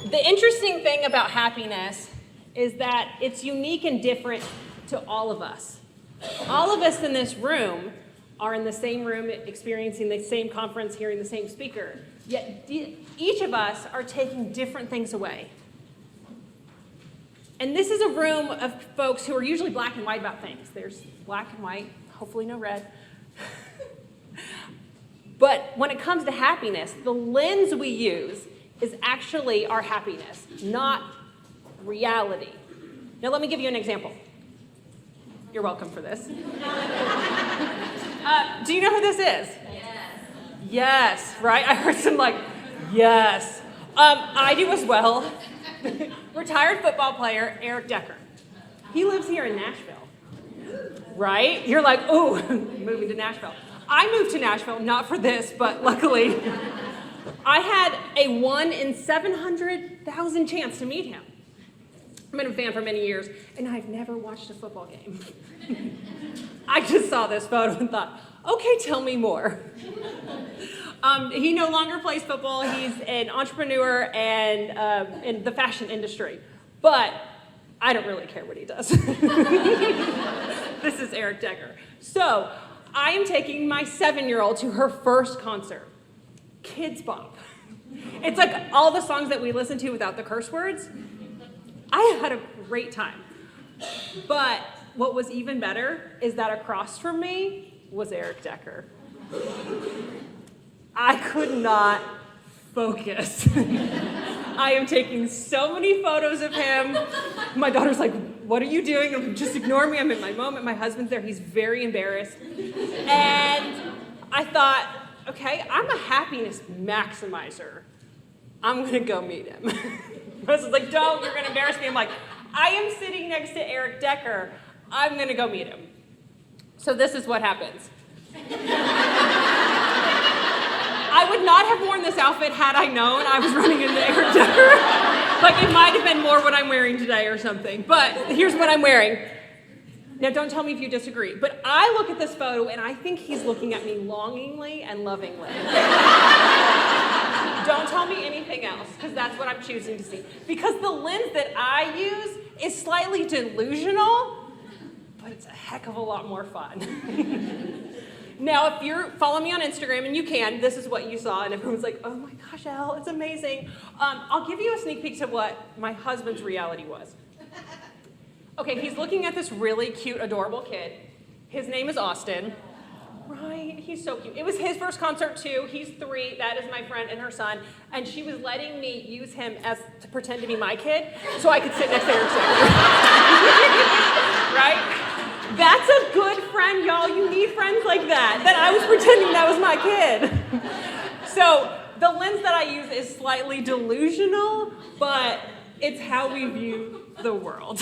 The interesting thing about happiness is that it's unique and different to all of us. All of us in this room are in the same room, experiencing the same conference, hearing the same speaker. Yet each of us are taking different things away. And this is a room of folks who are usually black and white about things. There's black and white, hopefully no red. But when it comes to happiness, the lens we use is actually our happiness, not reality. Now let me give you an example. You're welcome for this. Do you know who this is? Yes. Yes, right? I heard some yes. I do as well. Retired football player, Eric Decker. He lives here in Nashville, right? You're like, ooh, moving to Nashville. I moved to Nashville, not for this, but luckily, I had a 1 in 700,000 chance to meet him. I've been a fan for many years, and I've never watched a football game. I just saw this photo and thought, okay, tell me more. He no longer plays football. He's an entrepreneur and in the fashion industry. But I don't really care what he does. This is Eric Decker. So I am taking my 7-year-old to her first concert, Kids Bop. It's like all the songs that we listen to without the curse words. I had a great time. But what was even better is that across from me was Eric Decker. I could not focus. I am taking so many photos of him. My daughter's like, what are you doing? I'm just ignore me. I'm in my moment. My husband's there. He's very embarrassed. And I thought, okay, I'm a happiness maximizer. I'm going to go meet him. Russ is like, don't, you're going to embarrass me. I'm like, I am sitting next to Eric Decker. I'm going to go meet him. So this is what happens. I would not have worn this outfit had I known I was running into Eric Decker. Like, it might have been more what I'm wearing today or something. But here's what I'm wearing. Now, don't tell me if you disagree. But I look at this photo, and I think he's looking at me longingly and lovingly. Don't tell me anything else, because that's what I'm choosing to see. Because the lens that I use is slightly delusional, but it's a heck of a lot more fun. Now, if you're following me on Instagram, and you can, this is what you saw, and everyone's like, oh my gosh, Elle, it's amazing. I'll give you a sneak peek to what my husband's reality was. Okay, he's looking at this really cute, adorable kid. His name is Austin. Right, he's so cute. It was his first concert too. He's 3, that is my friend and her son, and she was letting me use him to pretend to be my kid so I could sit next to Eric Decker. Right? That's a good friend, y'all. You need friends like that. That I was pretending that was my kid. So the lens that I use is slightly delusional, but it's how we view the world.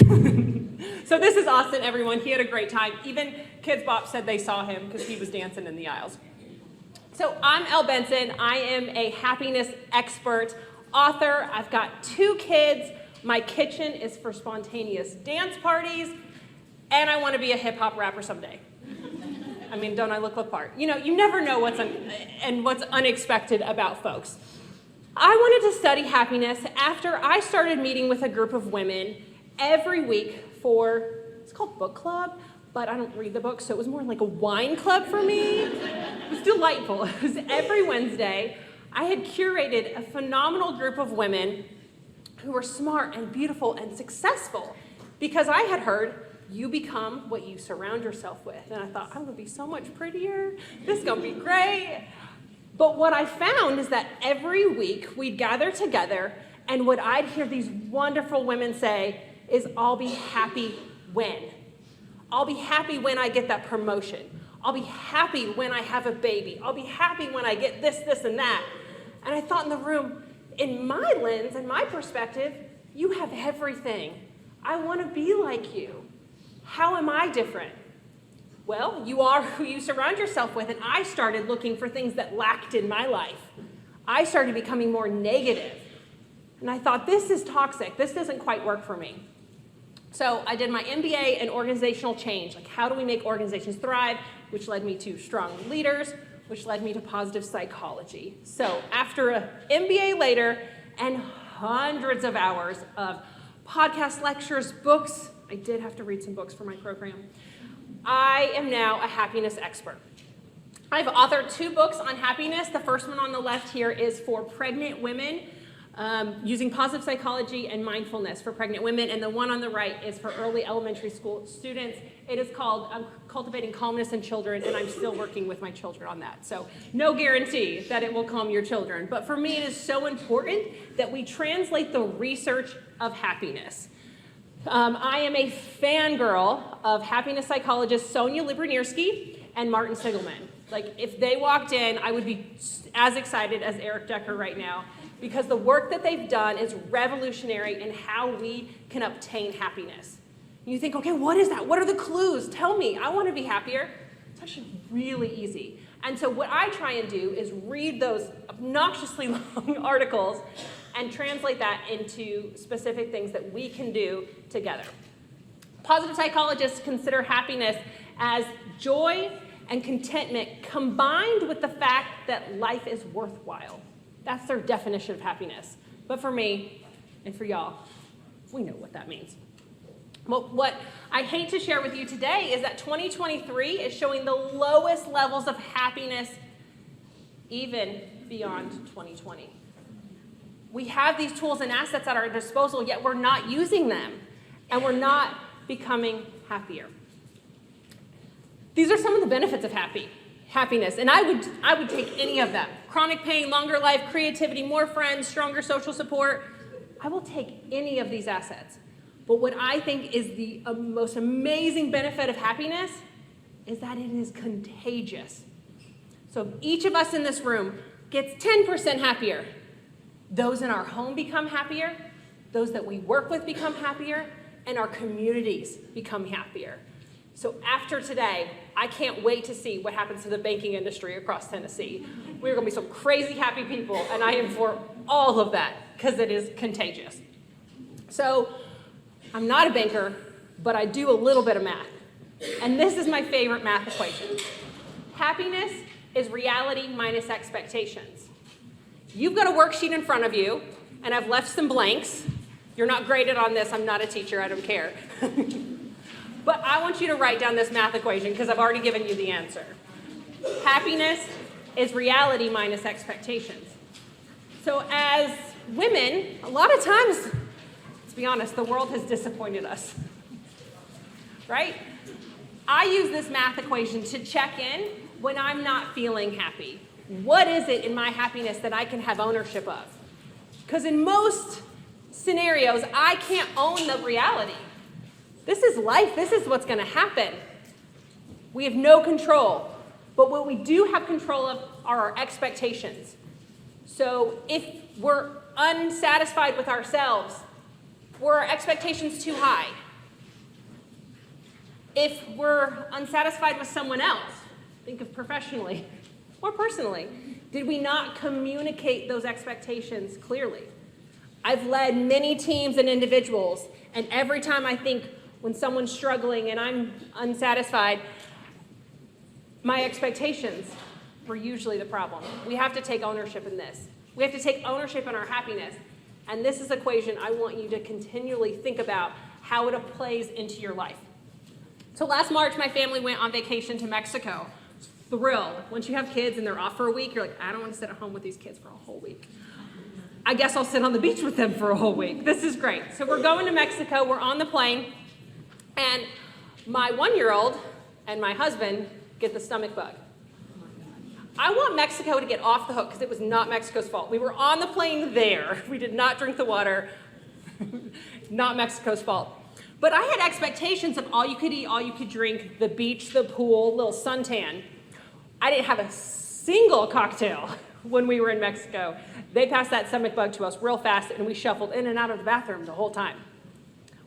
So this is Austin, everyone. He had a great time. Even Kids Bop said they saw him because he was dancing in the aisles. So I'm Elle Benson. I am a happiness expert, author. I've got 2 kids. My kitchen is for spontaneous dance parties. And I want to be a hip-hop rapper someday. I mean, don't I look the part? You know, you never know what's unexpected about folks. I wanted to study happiness after I started meeting with a group of women every week for, it's called book club, but I don't read the books, so it was more like a wine club for me. It was delightful. It was every Wednesday. I had curated a phenomenal group of women who were smart and beautiful and successful because I had heard you become what you surround yourself with. And I thought, I'm going to be so much prettier. This is going to be great. But what I found is that every week we'd gather together, and what I'd hear these wonderful women say is, I'll be happy when. I'll be happy when I get that promotion. I'll be happy when I have a baby. I'll be happy when I get this, this, and that. And I thought in the room, in my lens and my perspective, you have everything. I want to be like you. How am I different? Well, you are who you surround yourself with, and I started looking for things that lacked in my life. I started becoming more negative. And I thought, this is toxic. This doesn't quite work for me. So I did my MBA in organizational change, like how do we make organizations thrive, which led me to strong leaders, which led me to positive psychology. So after an MBA later, and hundreds of hours of podcast lectures, books. I did have to read some books for my program. I am now a happiness expert. I've authored 2 books on happiness. The first one on the left here is for pregnant women, using positive psychology and mindfulness for pregnant women, and the one on the right is for early elementary school students. It is called Cultivating Calmness in Children, and I'm still working with my children on that. So no guarantee that it will calm your children. But for me, it is so important that we translate the research of happiness. I am a fangirl of happiness psychologists Sonia Libranierski and Martin Sigelman. Like, if they walked in, I would be as excited as Eric Decker right now, because the work that they've done is revolutionary in how we can obtain happiness. You think, okay, what is that? What are the clues? Tell me, I want to be happier. It's actually really easy. And so what I try and do is read those obnoxiously long articles and translate that into specific things that we can do together. Positive psychologists consider happiness as joy and contentment combined with the fact that life is worthwhile. That's their definition of happiness. But for me, and for y'all, we know what that means. Well, what I hate to share with you today is that 2023 is showing the lowest levels of happiness even beyond 2020. We have these tools and assets at our disposal, yet we're not using them, and we're not becoming happier. These are some of the benefits of happiness, and I would take any of them. Chronic pain, longer life, creativity, more friends, stronger social support. I will take any of these assets. But what I think is the most amazing benefit of happiness is that it is contagious. So if each of us in this room gets 10% happier, those in our home become happier, those that we work with become happier, and our communities become happier. So after today, I can't wait to see what happens to the banking industry across Tennessee. We're going to be some crazy happy people, and I am for all of that because it is contagious. So I'm not a banker, but I do a little bit of math. And this is my favorite math equation. Happiness is reality minus expectations. You've got a worksheet in front of you, and I've left some blanks. You're not graded on this. I'm not a teacher. I don't care. But I want you to write down this math equation because I've already given you the answer. Happiness is reality minus expectations. So as women, a lot of times, let's be honest, the world has disappointed us, right? I use this math equation to check in when I'm not feeling happy. What is it in my happiness that I can have ownership of? Because in most scenarios, I can't own the reality. This is life. This is what's going to happen. We have no control. But what we do have control of are our expectations. So if we're unsatisfied with ourselves, were our expectations too high? If we're unsatisfied with someone else, think of professionally or personally, did we not communicate those expectations clearly? I've led many teams and individuals, and every time I think when someone's struggling and I'm unsatisfied, my expectations were usually the problem. We have to take ownership in this. We have to take ownership in our happiness. And this is an equation I want you to continually think about how it plays into your life. So last March, my family went on vacation to Mexico. Thrilled. Once you have kids and they're off for a week, you're like, I don't want to sit at home with these kids for a whole week. I guess I'll sit on the beach with them for a whole week. This is great. So we're going to Mexico. We're on the plane. And my 1-year-old and my husband get the stomach bug. I want Mexico to get off the hook because it was not Mexico's fault. We were on the plane there. We did not drink the water. Not Mexico's fault. But I had expectations of all you could eat, all you could drink, the beach, the pool, little suntan. I didn't have a single cocktail when we were in Mexico. They passed that stomach bug to us real fast, and we shuffled in and out of the bathroom the whole time.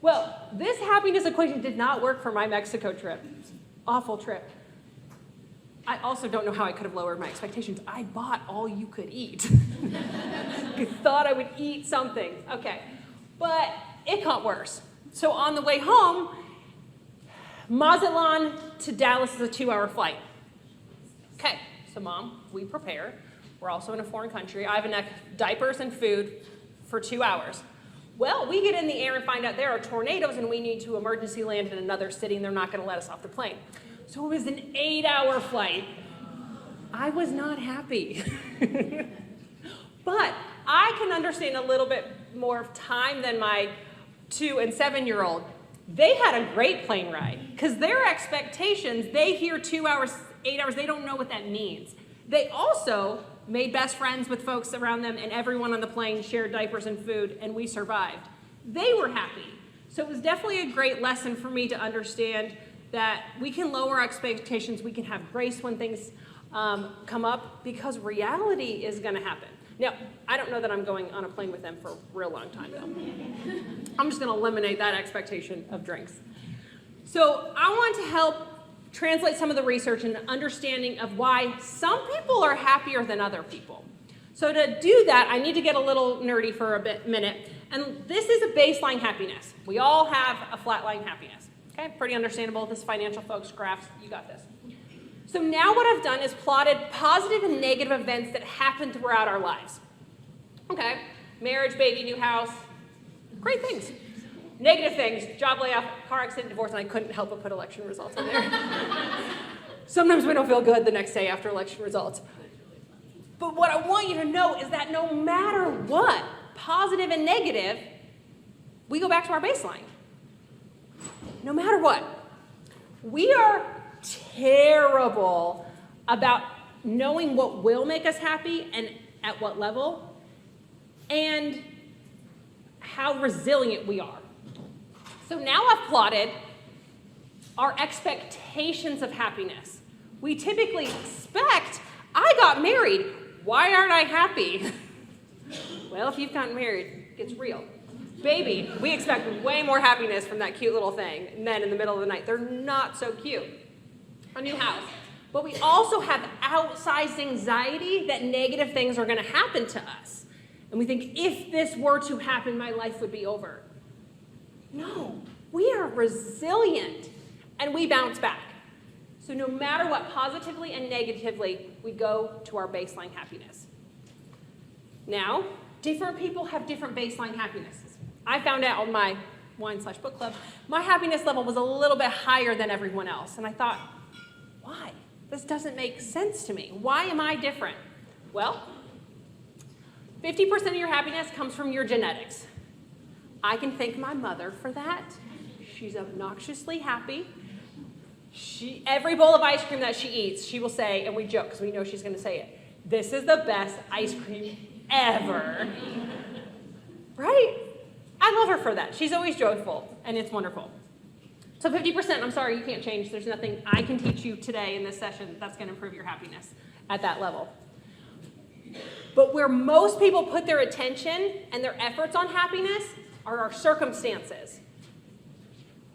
Well, this happiness equation did not work for my Mexico trip. Awful trip. I also don't know how I could have lowered my expectations. I bought all you could eat. I thought I would eat something. Okay. But it got worse. So on the way home, Mazatlan to Dallas is a 2-hour flight. Okay. So Mom, we prepare. We're also in a foreign country. I have enough diapers and food for 2 hours. Well, we get in the air and find out there are tornadoes and we need to emergency land in another city and they're not going to let us off the plane. So it was an 8-hour flight. I was not happy. But I can understand a little bit more time than my 2 and 7-year-old. They had a great plane ride because their expectations, they hear 2 hours, 8 hours, they don't know what that means. They also made best friends with folks around them, and everyone on the plane shared diapers and food, and we survived. They were happy. So it was definitely a great lesson for me to understand that we can lower expectations, we can have grace when things come up, because reality is going to happen. Now, I don't know that I'm going on a plane with them for a real long time, though. I'm just going to eliminate that expectation of drinks. So I want to help translate some of the research and understanding of why some people are happier than other people. So to do that, I need to get a little nerdy for a minute. And this is a baseline happiness. We all have a flatline happiness. Okay, pretty understandable. This financial folks graphs, you got this. So now what I've done is plotted positive and negative events that happen throughout our lives. Okay, marriage, baby, new house, great things. Negative things, job layoff, car accident, divorce, and I couldn't help but put election results in there. Sometimes we don't feel good the next day after election results. But what I want you to know is that no matter what, positive and negative, we go back to our baseline. No matter what. We are terrible about knowing what will make us happy and at what level, and how resilient we are. So now I've plotted our expectations of happiness. We typically expect, I got married, why aren't I happy? Well, if you've gotten married, it's real. Baby, we expect way more happiness from that cute little thing. And then in the middle of the night, they're not so cute. A new house. But we also have outsized anxiety that negative things are going to happen to us. And we think, if this were to happen, my life would be over. No, we are resilient and we bounce back. So no matter what, positively and negatively, we go to our baseline happiness. Now, different people have different baseline happinesses. I found out on my wine/book club, my happiness level was a little bit higher than everyone else. And I thought, why? This doesn't make sense to me. Why am I different? Well, 50% of your happiness comes from your genetics. I can thank my mother for that. She's obnoxiously happy. Every bowl of ice cream that she eats, she will say, and we joke because we know she's going to say it, this is the best ice cream ever. Right? I love her for that. She's always joyful, and it's wonderful. So 50%, I'm sorry, you can't change. There's nothing I can teach you today in this session that's going to improve your happiness at that level. But where most people put their attention and their efforts on happiness are our circumstances.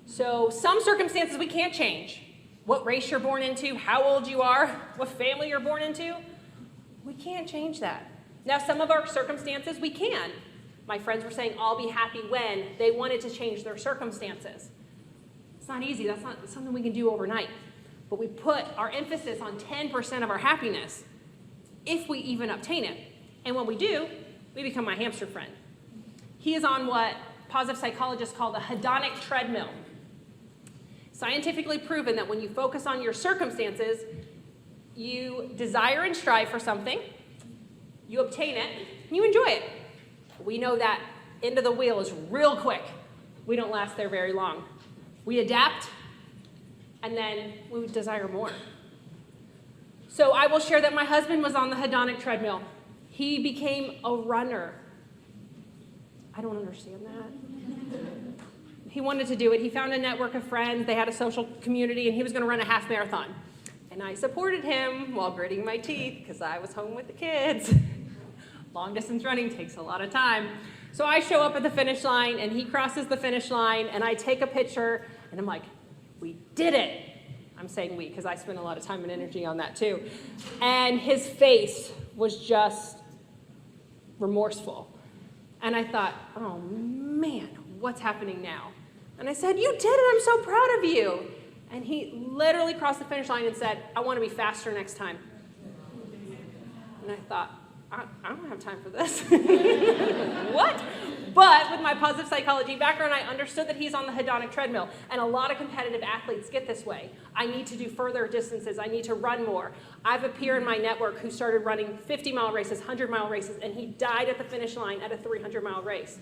So some circumstances we can't change. What race you're born into, how old you are, what family you're born into, we can't change that. Now some of our circumstances we can. My friends were saying, I'll be happy when they wanted to change their circumstances. It's not easy, that's not something we can do overnight. But we put our emphasis on 10% of our happiness, if we even obtain it. And when we do, we become my hamster friend. He is on what positive psychologists call the hedonic treadmill. Scientifically proven that when you focus on your circumstances, you desire and strive for something, you obtain it, and you enjoy it. We know that end of the wheel is real quick. We don't last there very long. We adapt, and then we desire more. So I will share that my husband was on the hedonic treadmill. He became a runner. I don't understand that. He wanted to do it. He found a network of friends. They had a social community, and he was going to run a half marathon. And I supported him while gritting my teeth because I was home with the kids. Long distance running takes a lot of time. So I show up at the finish line, and he crosses the finish line, and I take a picture, and I'm like, we did it. I'm saying we because I spent a lot of time and energy on that too. And his face was just remorseful. And I thought, oh man, what's happening now? And I said, you did it, I'm so proud of you. And he literally crossed the finish line and said, I want to be faster next time. And I thought, I don't have time for this. What? But with my positive psychology background, I understood that he's on the hedonic treadmill. And a lot of competitive athletes get this way. I need to do further distances. I need to run more. I have a peer in my network who started running 50-mile races, 100-mile races, and he died at the finish line at a 300-mile race.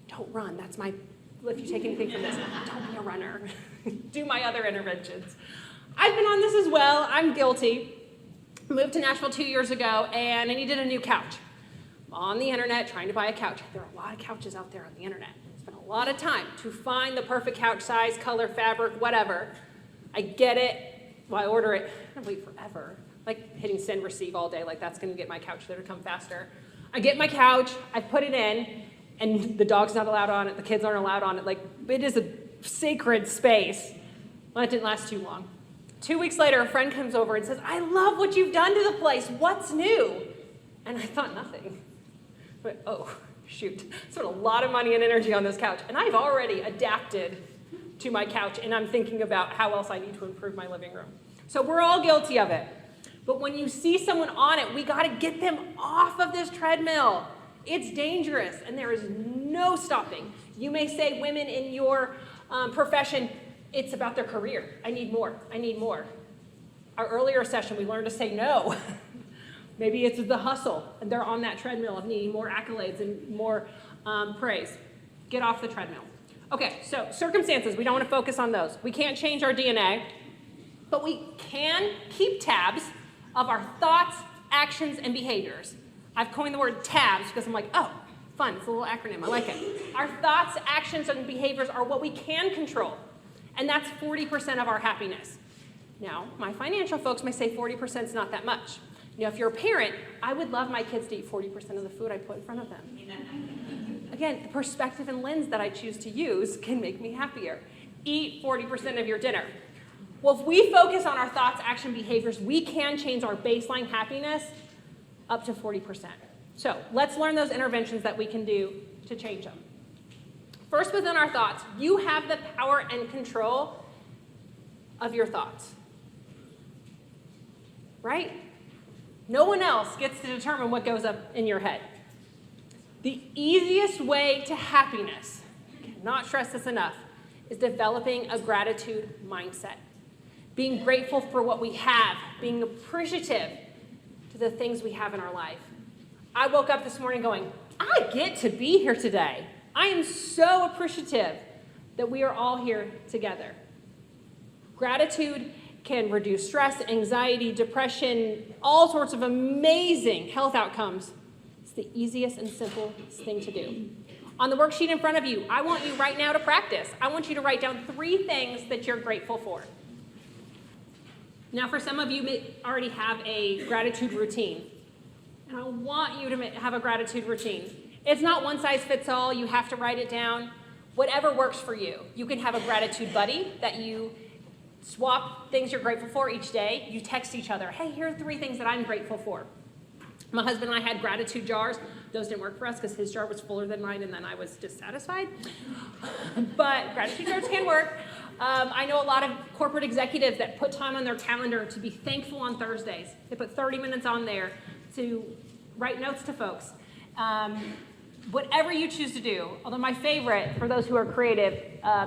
Don't run. That's my, if you take anything from this, don't be a runner. Do my other interventions. I've been on this as well. I'm guilty. Moved to Nashville 2 years ago, and I needed a new couch. On the internet, trying to buy a couch. There are a lot of couches out there on the internet. Spent a lot of time to find the perfect couch size, color, fabric, whatever. I get it. Well, I order it. I wait forever. Like hitting send receive all day, like that's going to get my couch there to come faster. I get my couch, I put it in, and the dog's not allowed on it, the kids aren't allowed on it. Like, it is a sacred space. Well, it didn't last too long. 2 weeks later, a friend comes over and says, I love what you've done to the place. What's new? And I thought, nothing. But, oh, shoot. Spent a lot of money and energy on this couch. And I've already adapted to my couch, and I'm thinking about how else I need to improve my living room. So we're all guilty of it. But when you see someone on it, we got to get them off of this treadmill. It's dangerous, and there is no stopping. You may say, women in your profession, it's about their career. I need more. I need more. Our earlier session, we learned to say no. Maybe it's the hustle, and they're on that treadmill of needing more accolades and more praise. Get off the treadmill. Okay, so circumstances, we don't want to focus on those. We can't change our DNA, but we can keep tabs of our thoughts, actions, and behaviors. I've coined the word tabs because I'm like, oh, fun, it's a little acronym, I like it. Our thoughts, actions, and behaviors are what we can control, and that's 40% of our happiness. Now, my financial folks may say 40% is not that much. You know, if you're a parent, I would love my kids to eat 40% of the food I put in front of them. Again, the perspective and lens that I choose to use can make me happier. Eat 40% of your dinner. Well, if we focus on our thoughts, action, behaviors, we can change our baseline happiness up to 40%. So let's learn those interventions that we can do to change them. First, within our thoughts, you have the power and control of your thoughts. Right? No one else gets to determine what goes up in your head. The easiest way to happiness, I cannot stress this enough, is developing a gratitude mindset. Being grateful for what we have, being appreciative to the things we have in our life. I woke up this morning going, I get to be here today. I am so appreciative that we are all here together. Gratitude can reduce stress, anxiety, depression, all sorts of amazing health outcomes. It's the easiest and simplest thing to do. On the worksheet in front of you, I want you right now to practice. I want you to write down 3 things that you're grateful for. Now, for some of you may already have a gratitude routine. And I want you to have a gratitude routine. It's not one size fits all. You have to write it down. Whatever works for you. You can have a gratitude buddy that you swap things you're grateful for each day. You text each other, hey, here are 3 things that I'm grateful for. My husband and I had gratitude jars. Those didn't work for us because his jar was fuller than mine, and then I was dissatisfied. But gratitude jars can work. I know a lot of corporate executives that put time on their calendar to be thankful on Thursdays. They put 30 minutes on there to write notes to folks. Whatever you choose to do, although my favorite, for those who are creative,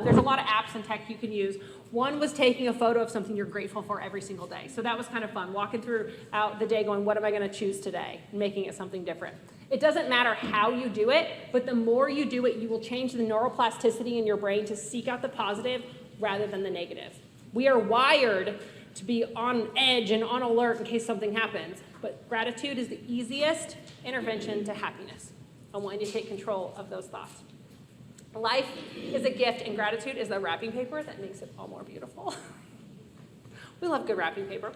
there's a lot of apps and tech you can use. One was taking a photo of something you're grateful for every single day. So that was kind of fun, walking throughout the day going, what am I going to choose today? And making it something different. It doesn't matter how you do it, but the more you do it, you will change the neuroplasticity in your brain to seek out the positive rather than the negative. We are wired to be on edge and on alert in case something happens, but gratitude is the easiest intervention to happiness. I want you to take control of those thoughts. Life is a gift, and gratitude is the wrapping paper that makes it all more beautiful. We love good wrapping paper.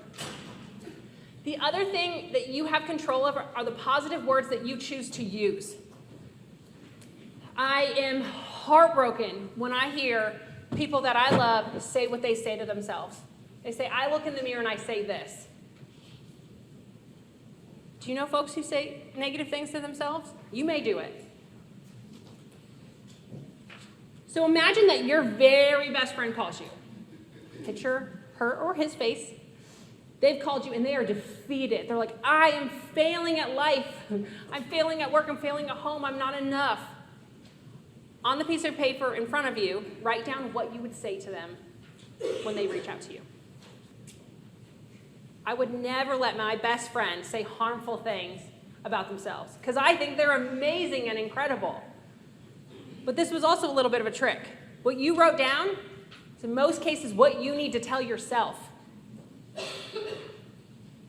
The other thing that you have control over are the positive words that you choose to use. I am heartbroken when I hear people that I love say what they say to themselves. They say, I look in the mirror and I say this. Do you know folks who say negative things to themselves? You may do it. So imagine that your very best friend calls you. Picture her or his face, They've called you and they are defeated. They're like, I am failing at life. I'm failing at work. I'm failing at home. I'm not enough. On the piece of paper in front of you, write down what you would say to them when they reach out to you. I would never let my best friend say harmful things about themselves because I think they're amazing and incredible. But this was also a little bit of a trick. What you wrote down is in most cases what you need to tell yourself.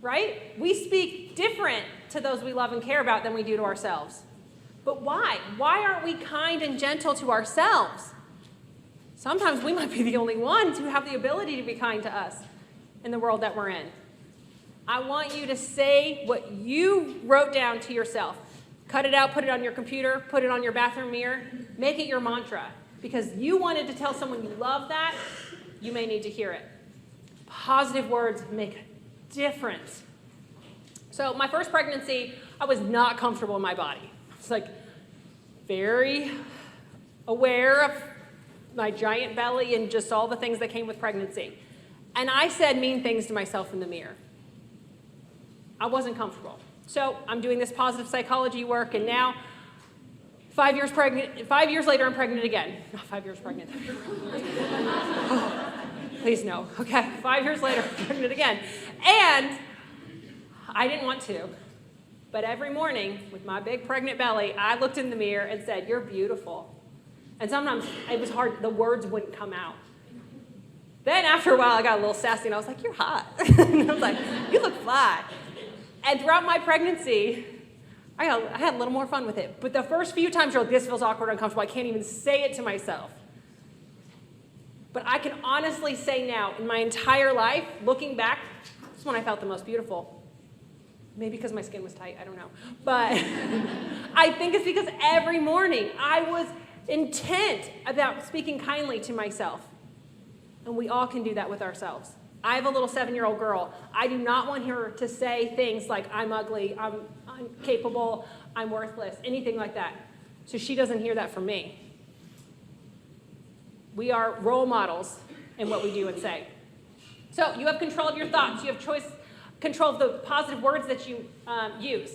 Right? We speak different to those we love and care about than we do to ourselves. But why? Why aren't we kind and gentle to ourselves? Sometimes we might be the only ones who have the ability to be kind to us in the world that we're in. I want you to say what you wrote down to yourself. Cut it out, put it on your computer, put it on your bathroom mirror. Make it your mantra. Because you wanted to tell someone you love that, you may need to hear it. Positive words make a difference. So my first pregnancy, I was not comfortable in my body. I was like very aware of my giant belly and just all the things that came with pregnancy. And I said mean things to myself in the mirror. I wasn't comfortable. So I'm doing this positive psychology work, and now 5 years later, I'm pregnant again. Not 5 years pregnant. Oh, please no. Okay, 5 years later, I'm pregnant again. And I didn't want to. But every morning, with my big pregnant belly, I looked in the mirror and said, you're beautiful. And sometimes it was hard, the words wouldn't come out. Then after a while, I got a little sassy, and I was like, you're hot. And I was like, you look fly. And throughout my pregnancy, I had a little more fun with it. But the first few times, you're like, this feels awkward, uncomfortable. I can't even say it to myself. But I can honestly say now, in my entire life, looking back, this is when I felt the most beautiful. Maybe because my skin was tight, I don't know. But I think it's because every morning I was intent about speaking kindly to myself. And we all can do that with ourselves. I have a little 7-year-old girl. I do not want her to say things like, I'm ugly, I'm incapable, I'm worthless, anything like that. So she doesn't hear that from me. We are role models in what we do and say. So you have control of your thoughts. You have control of the positive words that you use.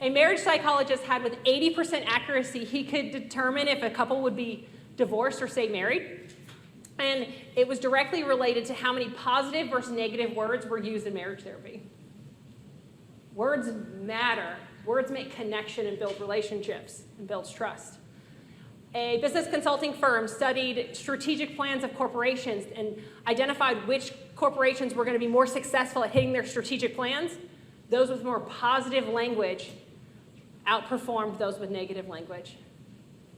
A marriage psychologist had with 80% accuracy, he could determine if a couple would be divorced or stay married. And it was directly related to how many positive versus negative words were used in marriage therapy. Words matter. Words make connection and build relationships and builds trust. A business consulting firm studied strategic plans of corporations and identified which corporations were going to be more successful at hitting their strategic plans. Those with more positive language outperformed those with negative language.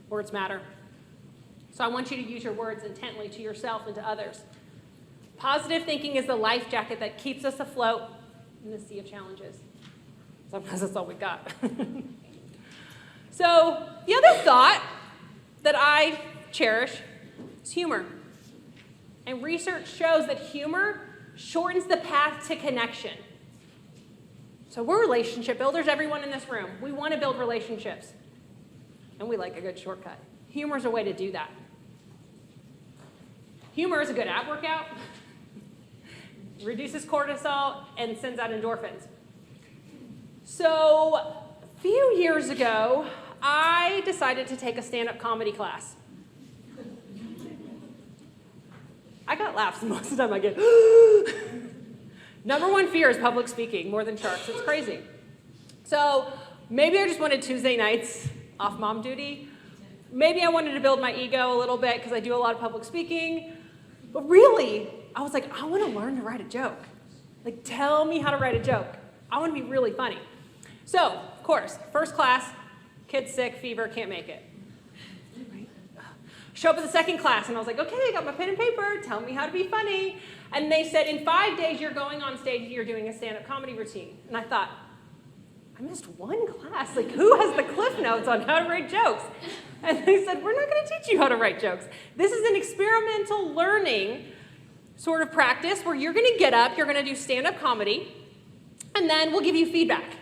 Words matter. So I want you to use your words intently to yourself and to others. Positive thinking is the life jacket that keeps us afloat in the sea of challenges. Sometimes that's all we got. So the other thought that I cherish is humor. And research shows that humor shortens the path to connection. So we're relationship builders, everyone in this room. We want to build relationships. And we like a good shortcut. Humor is a way to do that. Humor is a good ab workout, reduces cortisol, and sends out endorphins. So a few years ago, I decided to take a stand-up comedy class. I got laughs most of the time I get. Number one fear is public speaking, more than sharks. It's crazy. So maybe I just wanted Tuesday nights off mom duty. Maybe I wanted to build my ego a little bit because I do a lot of public speaking. But really, I was like, I want to learn to write a joke. Like, tell me how to write a joke. I want to be really funny. So, of course, first class, kid's sick, fever, can't make it. Show up at the second class, and I was like, okay, I got my pen and paper. Tell me how to be funny. And they said, in 5 days, you're going on stage and you're doing a stand-up comedy routine. And I thought, I missed one class. Like, who has the cliff notes on how to write jokes? And they said, we're not going to teach you how to write jokes. This is an experimental learning sort of practice where you're going to get up, you're going to do stand-up comedy, and then we'll give you feedback.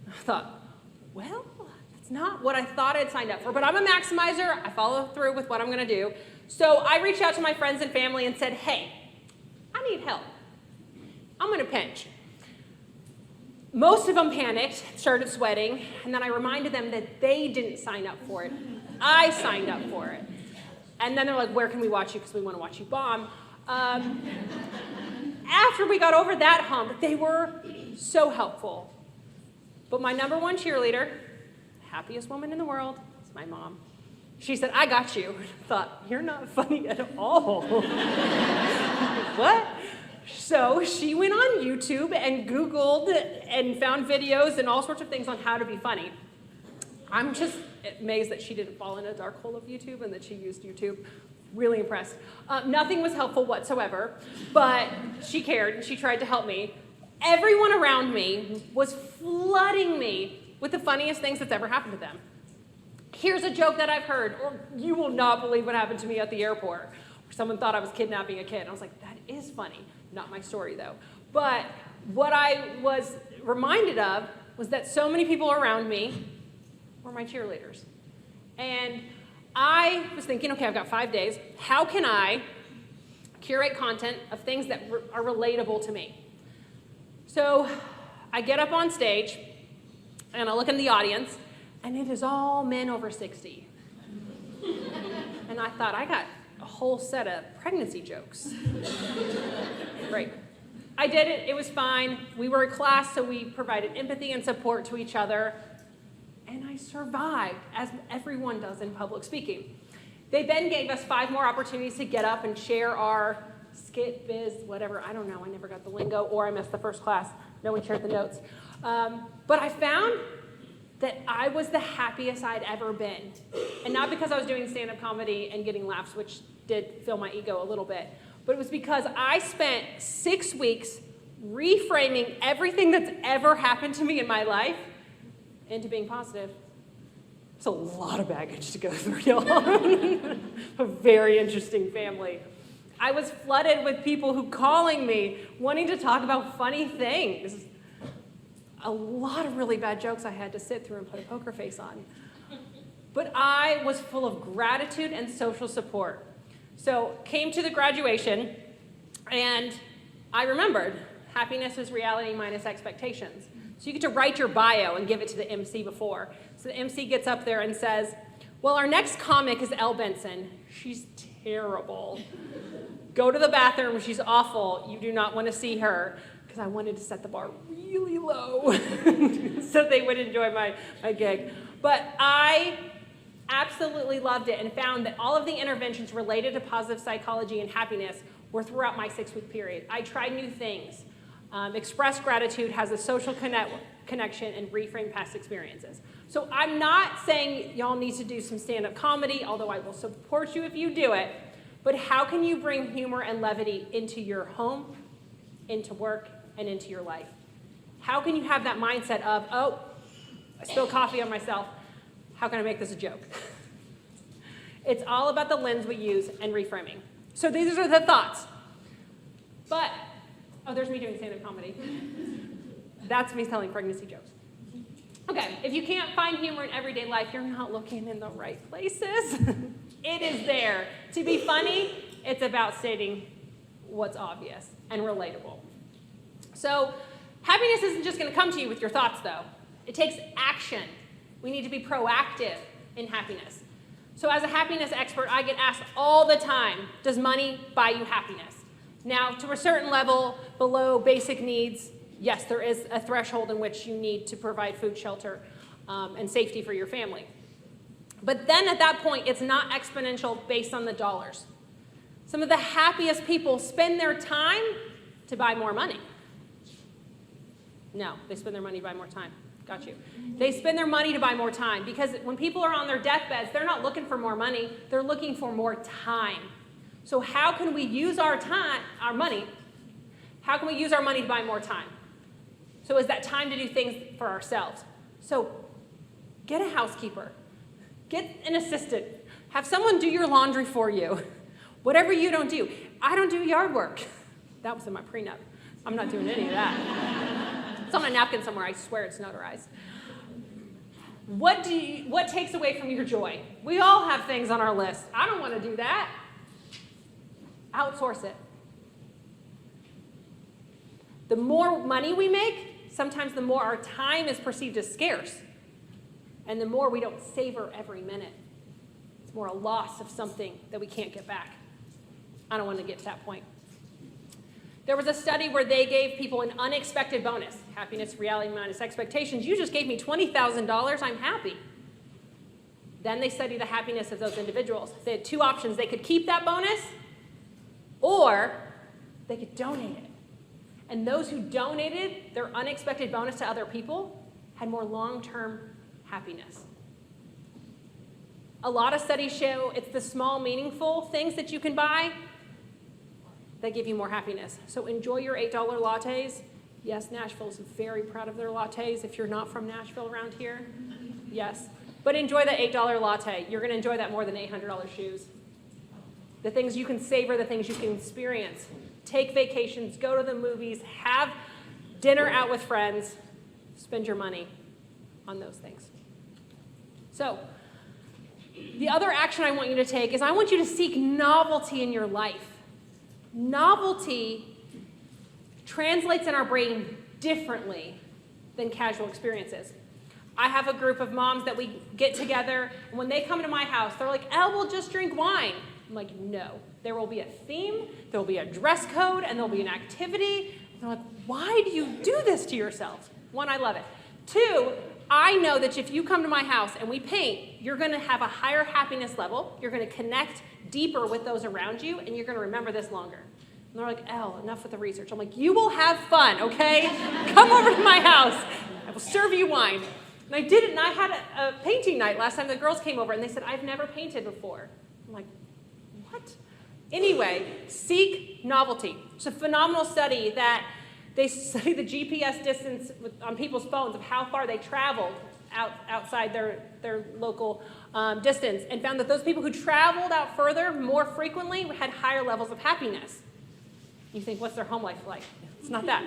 I thought, well, that's not what I thought I'd signed up for, but I'm a maximizer. I follow through with what I'm going to do. So I reached out to my friends and family and said, hey, I need help. I'm gonna pinch. Most of them panicked, started sweating, and then I reminded them that they didn't sign up for it. I signed up for it. And then they're like, where can we watch you? Because we want to watch you bomb. After we got over that hump, they were so helpful. But my number one cheerleader, happiest woman in the world, is my mom. She said, I got you. I thought, you're not funny at all. What? So she went on YouTube and Googled and found videos and all sorts of things on how to be funny. I'm just amazed that she didn't fall in a dark hole of YouTube and that she used YouTube. Really impressed. Nothing was helpful whatsoever, but she cared and she tried to help me. Everyone around me was flooding me with the funniest things that's ever happened to them. Here's a joke that I've heard, or you will not believe what happened to me at the airport, where someone thought I was kidnapping a kid. I was like, that is funny. Not my story, though. But what I was reminded of was that so many people around me were my cheerleaders. And I was thinking, okay, I've got 5 days. How can I curate content of things that are relatable to me? So I get up on stage, and I look in the audience, and it is all men over 60. And I thought, I got a whole set of pregnancy jokes. Right. I did it. It was fine. We were a class, so we provided empathy and support to each other. And I survived, as everyone does in public speaking. They then gave us 5 more opportunities to get up and share our skit, biz, whatever. I don't know. I never got the lingo, or I missed the first class. No one shared the notes. But I found that I was the happiest I'd ever been. And not because I was doing stand-up comedy and getting laughs, which did fill my ego a little bit, but it was because I spent 6 weeks reframing everything that's ever happened to me in my life into being positive. It's a lot of baggage to go through, y'all. A very interesting family. I was flooded with people who calling me, wanting to talk about funny things. A lot of really bad jokes I had to sit through and put a poker face on. But I was full of gratitude and social support. So came to the graduation, and I remembered happiness is reality minus expectations. So you get to write your bio and give it to the MC before. So the MC gets up there and says, well, our next comic is Elle Benson. She's terrible. Go to the bathroom. She's awful. You do not want to see her. Because I wanted to set the bar really low so they would enjoy my gig. But I absolutely loved it and found that all of the interventions related to positive psychology and happiness were throughout my 6-week period. I tried new things. Express gratitude has a social connection and reframe past experiences. So I'm not saying y'all need to do some stand-up comedy, although I will support you if you do it. But how can you bring humor and levity into your home, into work, and into your life? How can you have that mindset of, oh, I spilled coffee on myself. How can I make this a joke? It's all about the lens we use and reframing. So these are the thoughts. But, oh, there's me doing stand-up comedy. That's me telling pregnancy jokes. Okay, if you can't find humor in everyday life, you're not looking in the right places. It is there. To be funny, it's about stating what's obvious and relatable. So happiness isn't just going to come to you with your thoughts, though. It takes action. We need to be proactive in happiness. So as a happiness expert, I get asked all the time, does money buy you happiness? Now, to a certain level, below basic needs, yes, there is a threshold in which you need to provide food, shelter, and safety for your family. But then at that point, it's not exponential based on the dollars. Some of the happiest people spend their time to buy more money. No, they spend their money to buy more time. Got you. They spend their money to buy more time because when people are on their deathbeds, they're not looking for more money, they're looking for more time. So how can we use our time, our money, how can we use our money to buy more time? So is that time to do things for ourselves? So get a housekeeper, get an assistant, have someone do your laundry for you. Whatever you don't do. I don't do yard work. That was in my prenup. I'm not doing any of that. It's on a napkin somewhere. I swear it's notarized. What takes away from your joy? We all have things on our list. I don't want to do that. Outsource it. The more money we make, sometimes the more our time is perceived as scarce. And the more we don't savor every minute. It's more a loss of something that we can't get back. I don't want to get to that point. There was a study where they gave people an unexpected bonus. Happiness, reality minus expectations. You just gave me $20,000. I'm happy. Then they studied the happiness of those individuals. They had two options. They could keep that bonus, or they could donate it. And those who donated their unexpected bonus to other people had more long-term happiness. A lot of studies show it's the small, meaningful things that you can buy that give you more happiness. So enjoy your $8 lattes. Yes, Nashville is very proud of their lattes. If you're not from Nashville around here, yes. But enjoy the $8 latte. You're going to enjoy that more than $800 shoes. The things you can savor, the things you can experience. Take vacations, go to the movies, have dinner out with friends. Spend your money on those things. So, the other action I want you to take is I want you to seek novelty in your life. Novelty translates in our brain differently than casual experiences. I have a group of moms that we get together, and when they come to my house, they're like, Elle, we'll just drink wine. I'm like, no. There will be a theme, there will be a dress code, and there will be an activity. And they're like, why do you do this to yourselves? One, I love it. Two, I know that if you come to my house and we paint, you're going to have a higher happiness level, you're going to connect deeper with those around you, and you're going to remember this longer. And they're like, Elle, enough with the research. I'm like, you will have fun, okay? Come over to my house. I will serve you wine. And I did it, and I had a painting night last time the girls came over, and they said, I've never painted before. I'm like, what? Anyway, seek novelty. It's a phenomenal study that they study the GPS distance on people's phones of how far they traveled outside their local distance, and found that those people who traveled out further more frequently had higher levels of happiness. You think, what's their home life like? It's not that.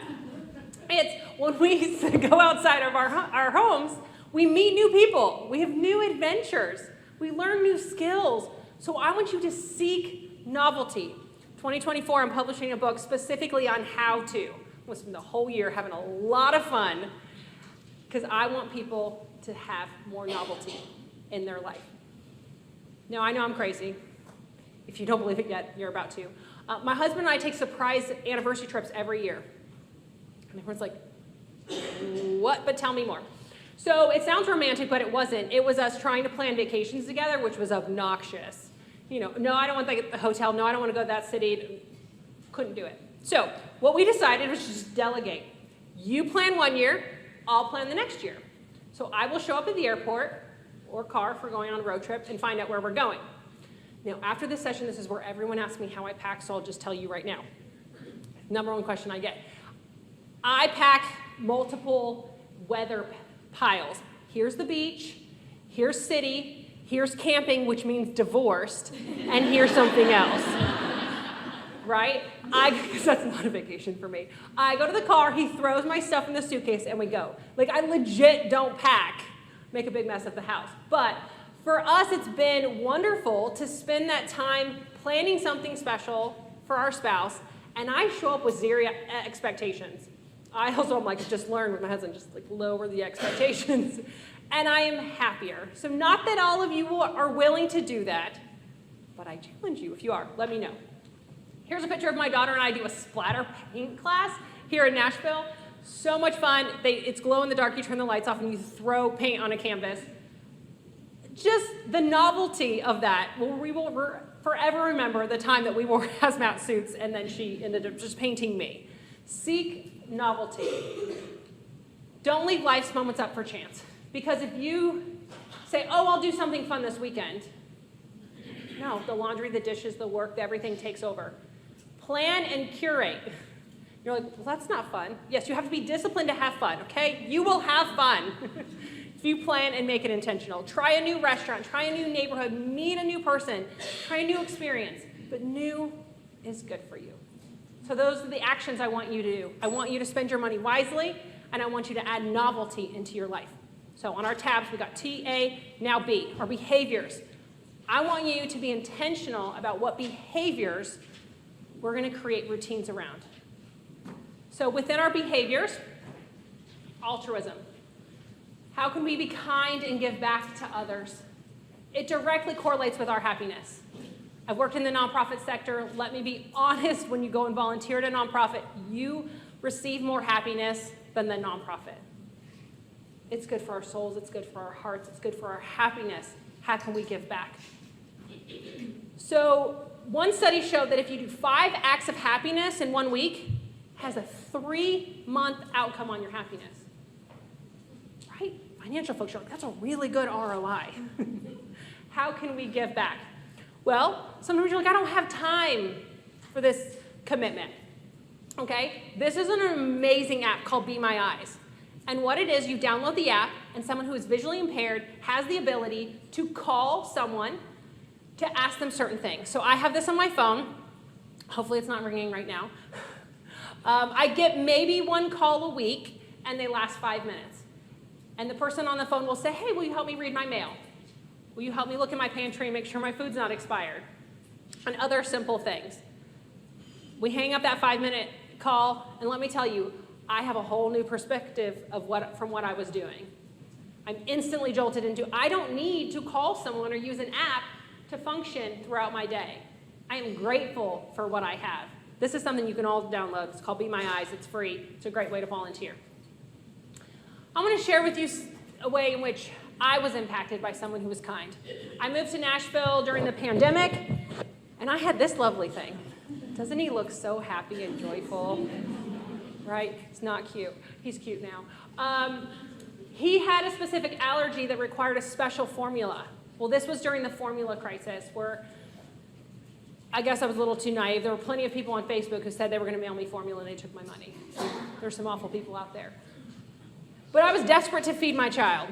It's when we go outside of our homes, we meet new people. We have new adventures. We learn new skills. So I want you to seek novelty. 2024, I'm publishing a book specifically on how to. I spent the whole year having a lot of fun because I want people to have more novelty in their life. Now, I know I'm crazy. If you don't believe it yet, you're about to. My husband and I take surprise anniversary trips every year. And everyone's like, what? But tell me more. So it sounds romantic, but it wasn't. It was us trying to plan vacations together, which was obnoxious. You know, no, I don't want the hotel. No, I don't want to go to that city. Couldn't do it. So what we decided was just delegate. You plan one year, I'll plan the next year. So I will show up at the airport or car if we're going on a road trip and find out where we're going. Now, after this session, this is where everyone asks me how I pack, so I'll just tell you right now. Number one question I get. I pack multiple weather piles. Here's the beach, here's city, here's camping, which means divorced, and here's something else. Right? Because that's not a vacation for me. I go to the car, he throws my stuff in the suitcase, and we go. Like, I legit don't pack, make a big mess of the house. But for us, it's been wonderful to spend that time planning something special for our spouse, and I show up with zero expectations. I also am like, just learn with my husband, just like lower the expectations, and I am happier. So not that all of you are willing to do that, but I challenge you, if you are, let me know. Here's a picture of my daughter and I do a splatter paint class here in Nashville. So much fun. It's glow in the dark. You turn the lights off and you throw paint on a canvas. Just the novelty of that. We will forever remember the time that we wore hazmat suits and then she ended up just painting me. Seek novelty. Don't leave life's moments up for chance. Because if you say, oh, I'll do something fun this weekend. No, the laundry, the dishes, the work, everything takes over. Plan and curate. You're like, well, that's not fun. Yes, you have to be disciplined to have fun, okay? You will have fun if you plan and make it intentional. Try a new restaurant, try a new neighborhood, meet a new person, try a new experience. But new is good for you. So those are the actions I want you to do. I want you to spend your money wisely, and I want you to add novelty into your life. So on our tabs, we got T, A, now B, our behaviors. I want you to be intentional about what behaviors we're going to create routines around. So within our behaviors, altruism. How can we be kind and give back to others? It directly correlates with our happiness. I've worked in the nonprofit sector. Let me be honest, when you go and volunteer at a nonprofit, you receive more happiness than the nonprofit. It's good for our souls, it's good for our hearts, it's good for our happiness. How can we give back? So one study showed that if you do 5 acts of happiness in 1 week, has a 3-month outcome on your happiness. Right? Financial folks are like, that's a really good ROI. How can we give back? Well, sometimes you're like, I don't have time for this commitment. Okay? This is an amazing app called Be My Eyes. And what it is, you download the app, and someone who is visually impaired has the ability to call someone to ask them certain things. So I have this on my phone. Hopefully it's not ringing right now. I get maybe 1 call a week, and they last 5 minutes. And the person on the phone will say, hey, will you help me read my mail? Will you help me look in my pantry and make sure my food's not expired? And other simple things. We hang up that 5-minute call, and let me tell you, I have a whole new perspective of from what I was doing. I'm instantly jolted into, I don't need to call someone or use an app to function throughout my day. I am grateful for what I have. This is something you can all download. It's called Be My Eyes. It's free. It's a great way to volunteer. I want to share with you a way in which I was impacted by someone who was kind. I moved to Nashville during the pandemic, and I had this lovely thing. Doesn't he look so happy and joyful? Right? It's not cute. He's cute now. He had a specific allergy that required a special formula. Well, this was during the formula crisis where I guess I was a little too naive. There were plenty of people on Facebook who said they were going to mail me formula and they took my money. There's some awful people out there. But I was desperate to feed my child,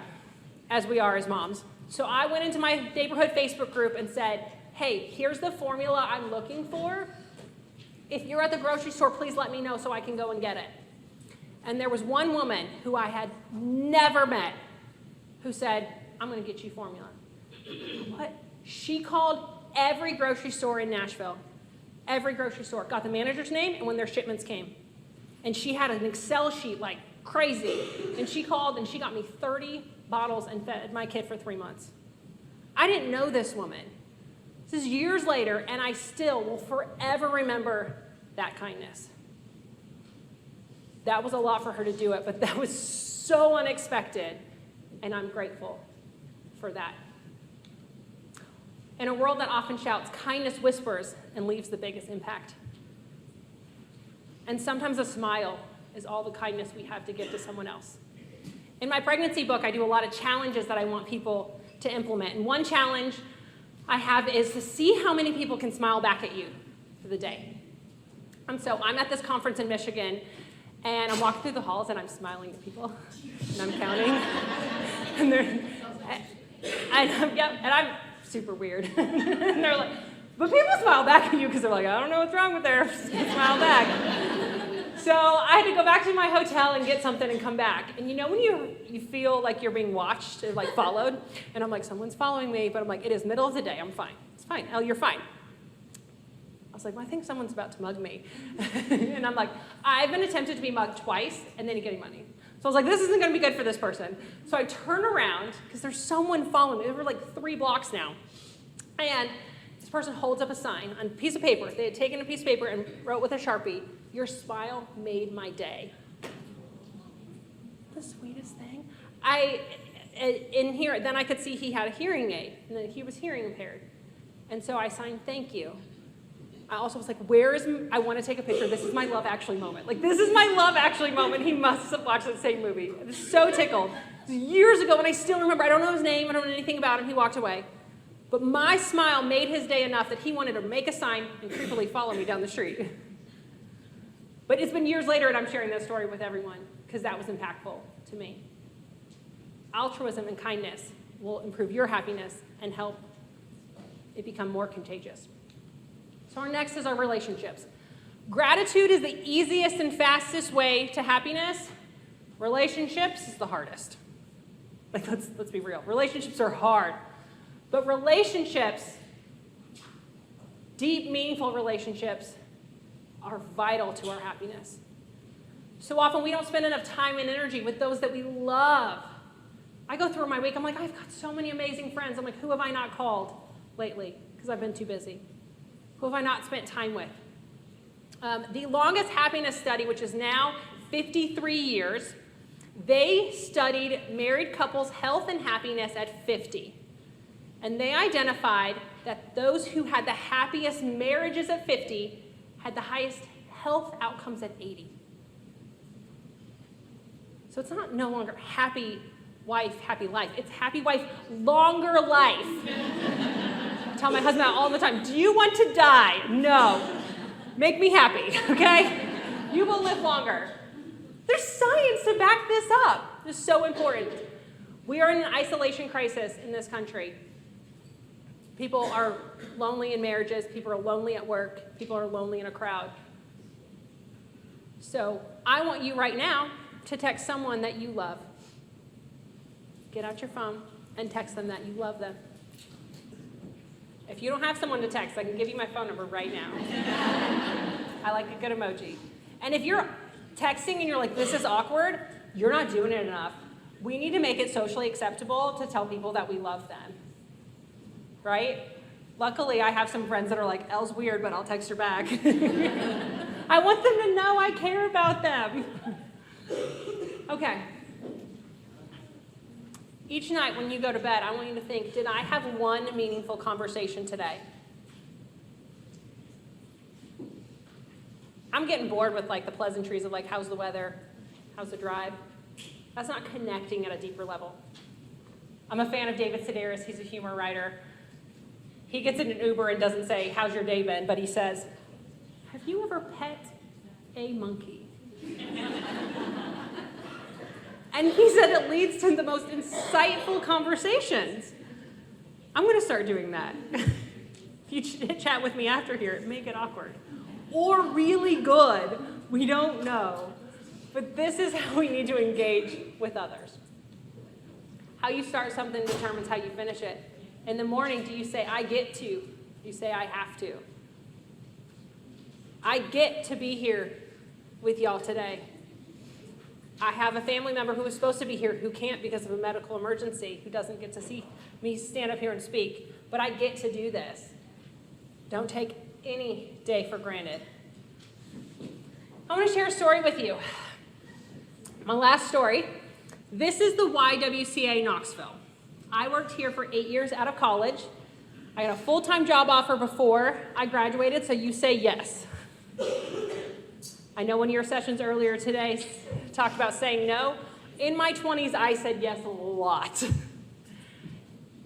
as we are as moms. So I went into my neighborhood Facebook group and said, hey, here's the formula I'm looking for. If you're at the grocery store, please let me know so I can go and get it. And there was one woman who I had never met who said, I'm going to get you formula. What? She called every grocery store in Nashville, every grocery store, got the manager's name and when their shipments came. And she had an Excel sheet like crazy. And she called and she got me 30 bottles and fed my kid for 3 months. I didn't know this woman. This is years later, and I still will forever remember that kindness. That was a lot for her to do it, but that was so unexpected, and I'm grateful for that. In a world that often shouts, kindness whispers and leaves the biggest impact. And sometimes a smile is all the kindness we have to give to someone else. In my pregnancy book, I do a lot of challenges that I want people to implement. And one challenge I have is to see how many people can smile back at you for the day. So I'm at this conference in Michigan, and I'm walking through the halls, and I'm smiling at people, and I'm counting. and I'm super weird. And they're like, but people smile back at you because they're like, I don't know what's wrong with her. Just smile back. So I had to go back to my hotel and get something and come back. And you know when you feel like you're being watched or like followed? And I'm like, someone's following me, but I'm like, it is middle of the day. I'm fine. It's fine. Elle, you're fine. I was like, well, I think someone's about to mug me. And I'm like, I've been attempted to be mugged twice and then getting money. So I was like, this isn't going to be good for this person. So I turn around because there's someone following me. There were like 3 blocks now. And this person holds up a sign on a piece of paper. They had taken a piece of paper and wrote with a Sharpie, your smile made my day. The sweetest thing. In here, then I could see he had a hearing aid, and that he was hearing impaired. And so I signed thank you. I also was like, I want to take a picture. This is my Love Actually moment. Like, this is my Love Actually moment. He must have watched that same movie. I was so tickled. It was years ago, and I still remember. I don't know his name. I don't know anything about him. He walked away. But my smile made his day enough that he wanted to make a sign and creepily follow me down the street. But it's been years later, and I'm sharing that story with everyone because that was impactful to me. Altruism and kindness will improve your happiness and help it become more contagious. So our next is our relationships. Gratitude is the easiest and fastest way to happiness. Relationships is the hardest. Like, let's be real. Relationships are hard. But relationships, deep, meaningful relationships, are vital to our happiness. So often we don't spend enough time and energy with those that we love. I go through my week, I'm like, I've got so many amazing friends. I'm like, who have I not called lately? Because I've been too busy. Who have I not spent time with? The longest happiness study, which is now 53 years, they studied married couples' health and happiness at 50. And they identified that those who had the happiest marriages at 50 had the highest health outcomes at 80. So it's not no longer happy wife, happy life. It's happy wife, longer life. I tell my husband all the time, do you want to die? No. Make me happy, okay? You will live longer. There's science to back this up. It's so important. We are in an isolation crisis in this country. People are lonely in marriages. People are lonely at work. People are lonely in a crowd. So I want you right now to text someone that you love. Get out your phone and text them that you love them. If you don't have someone to text, I can give you my phone number right now. I like a good emoji. And if you're texting and you're like, this is awkward, you're not doing it enough. We need to make it socially acceptable to tell people that we love them. Right? Luckily, I have some friends that are like, Elle's weird, but I'll text her back. I want them to know I care about them. Okay. Each night when you go to bed, I want you to think, did I have one meaningful conversation today? I'm getting bored with like the pleasantries of like, how's the weather? How's the drive? That's not connecting at a deeper level. I'm a fan of David Sedaris. He's a humor writer. He gets in an Uber and doesn't say, how's your day been? But he says, have you ever pet a monkey? And he said it leads to the most insightful conversations. I'm going to start doing that. If you chat with me after here, it may get awkward. Or really good. We don't know. But this is how we need to engage with others. How you start something determines how you finish it. In the morning, do you say, I get to? Do you say, I have to? I get to be here with y'all today. I have a family member who was supposed to be here who can't because of a medical emergency, who doesn't get to see me stand up here and speak. But I get to do this. Don't take any day for granted. I want to share a story with you. My last story. This is the YWCA Knoxville. I worked here for 8 years out of college. I got a full-time job offer before I graduated, so you say yes. I know one of your sessions earlier today talked about saying no. In my 20s, I said yes a lot.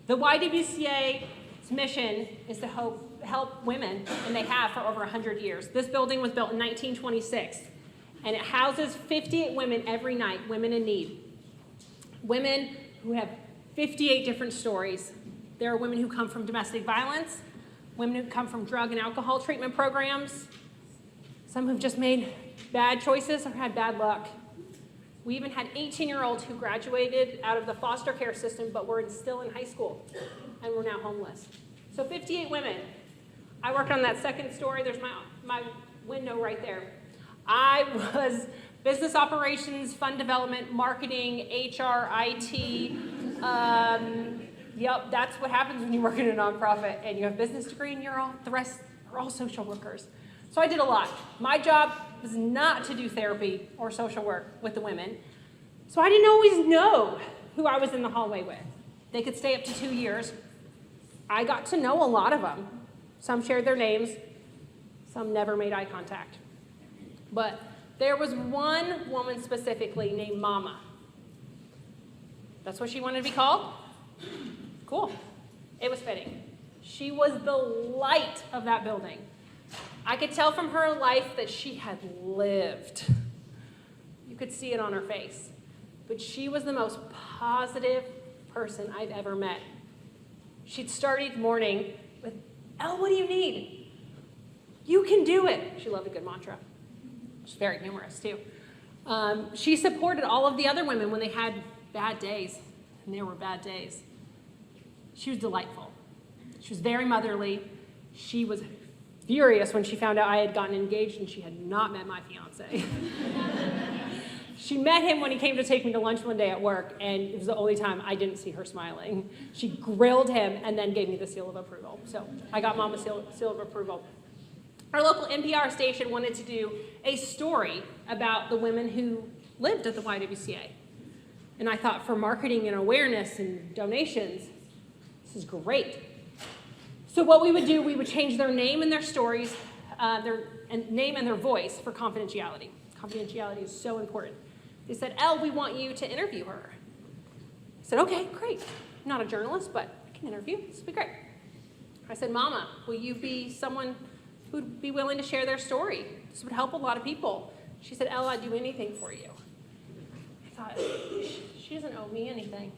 The YWCA's mission is to help women, and they have for over 100 years. This building was built in 1926, and it houses 58 women every night, women in need. Women who have 58 different stories. There are women who come from domestic violence, women who come from drug and alcohol treatment programs. Some have just made bad choices or had bad luck. We even had 18-year-olds who graduated out of the foster care system but were still in high school and were now homeless. So 58 women. I worked on that second story. There's my window right there. I was business operations, fund development, marketing, HR, IT. Yep, that's what happens when you work in a nonprofit and you have a business degree and the rest are all social workers. So I did a lot. My job was not to do therapy or social work with the women. So I didn't always know who I was in the hallway with. They could stay up to 2 years. I got to know a lot of them. Some shared their names. Some never made eye contact. But there was one woman specifically named Mama. That's what she wanted to be called? Cool. It was fitting. She was the light of that building. I could tell from her life that she had lived. You could see it on her face. But she was the most positive person I've ever met. She'd start each morning with, Elle, what do you need? You can do it. She loved a good mantra. She's very humorous, too. She supported all of the other women when they had bad days, and there were bad days. She was delightful. She was very motherly. She was furious when she found out I had gotten engaged and she had not met my fiance. She met him when he came to take me to lunch one day at work, and it was the only time I didn't see her smiling. She grilled him and then gave me the seal of approval. So I got Mom a seal of approval. Our local NPR station wanted to do a story about the women who lived at the YWCA. And I thought, for marketing and awareness and donations, this is great. So what we would do, we would change their name and their stories, their name and their voice for confidentiality. Confidentiality is so important. They said, Elle, we want you to interview her. I said, okay, great. I'm not a journalist, but I can interview. This will be great. I said, Mama, will you be someone who'd be willing to share their story? This would help a lot of people. She said, Elle, I'd do anything for you. I thought, she doesn't owe me anything.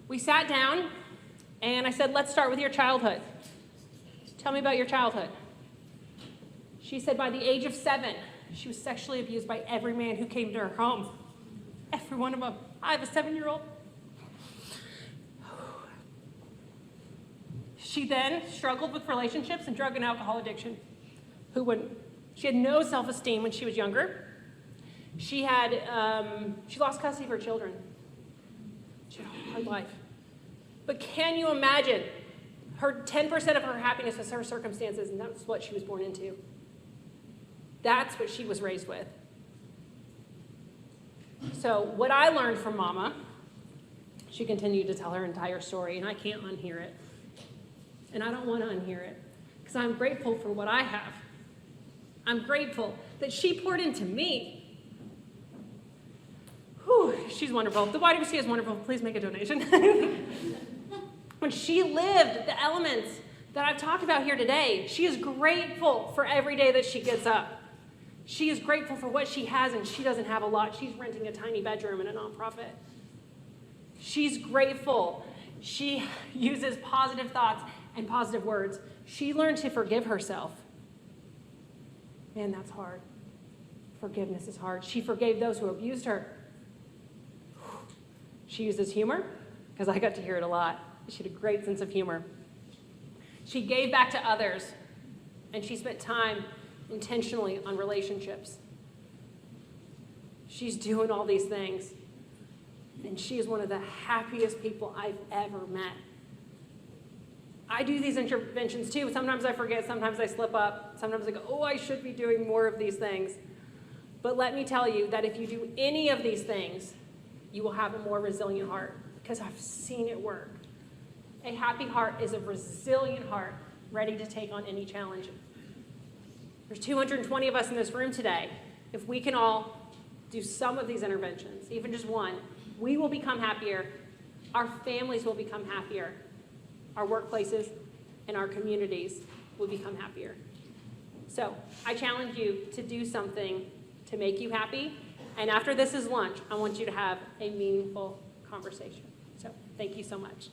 We sat down, and I said, let's start with your childhood. Tell me about your childhood. She said by the age of 7, she was sexually abused by every man who came to her home. Every one of them. I have a 7-year-old. She then struggled with relationships and drug and alcohol addiction. Who wouldn't? She had no self-esteem when she was younger. She lost custody of her children. She had a hard life. But can you imagine? Her 10% of her happiness was her circumstances, and that's what she was born into. That's what she was raised with. So what I learned from Mama, she continued to tell her entire story, and I can't unhear it. And I don't want to unhear it, because I'm grateful for what I have. I'm grateful that she poured into me. Whew, she's wonderful. The YWCA is wonderful. Please make a donation. When she lived the elements that I've talked about here today, she is grateful for every day that she gets up. She is grateful for what she has, and she doesn't have a lot. She's renting a tiny bedroom in a nonprofit. She's grateful. She uses positive thoughts and positive words. She learned to forgive herself. Man, that's hard. Forgiveness is hard. She forgave those who abused her. She uses humor, because I got to hear it a lot. She had a great sense of humor. She gave back to others, and she spent time intentionally on relationships. She's doing all these things, and she is one of the happiest people I've ever met. I do these interventions too. Sometimes I forget, sometimes I slip up, sometimes I go, oh, I should be doing more of these things. But let me tell you that if you do any of these things, you will have a more resilient heart, because I've seen it work. A happy heart is a resilient heart, ready to take on any challenge. There's 220 of us in this room today. If we can all do some of these interventions, even just one, we will become happier. Our families will become happier. Our workplaces and our communities will become happier. So I challenge you to do something to make you happy. And after this is lunch, I want you to have a meaningful conversation. So thank you so much.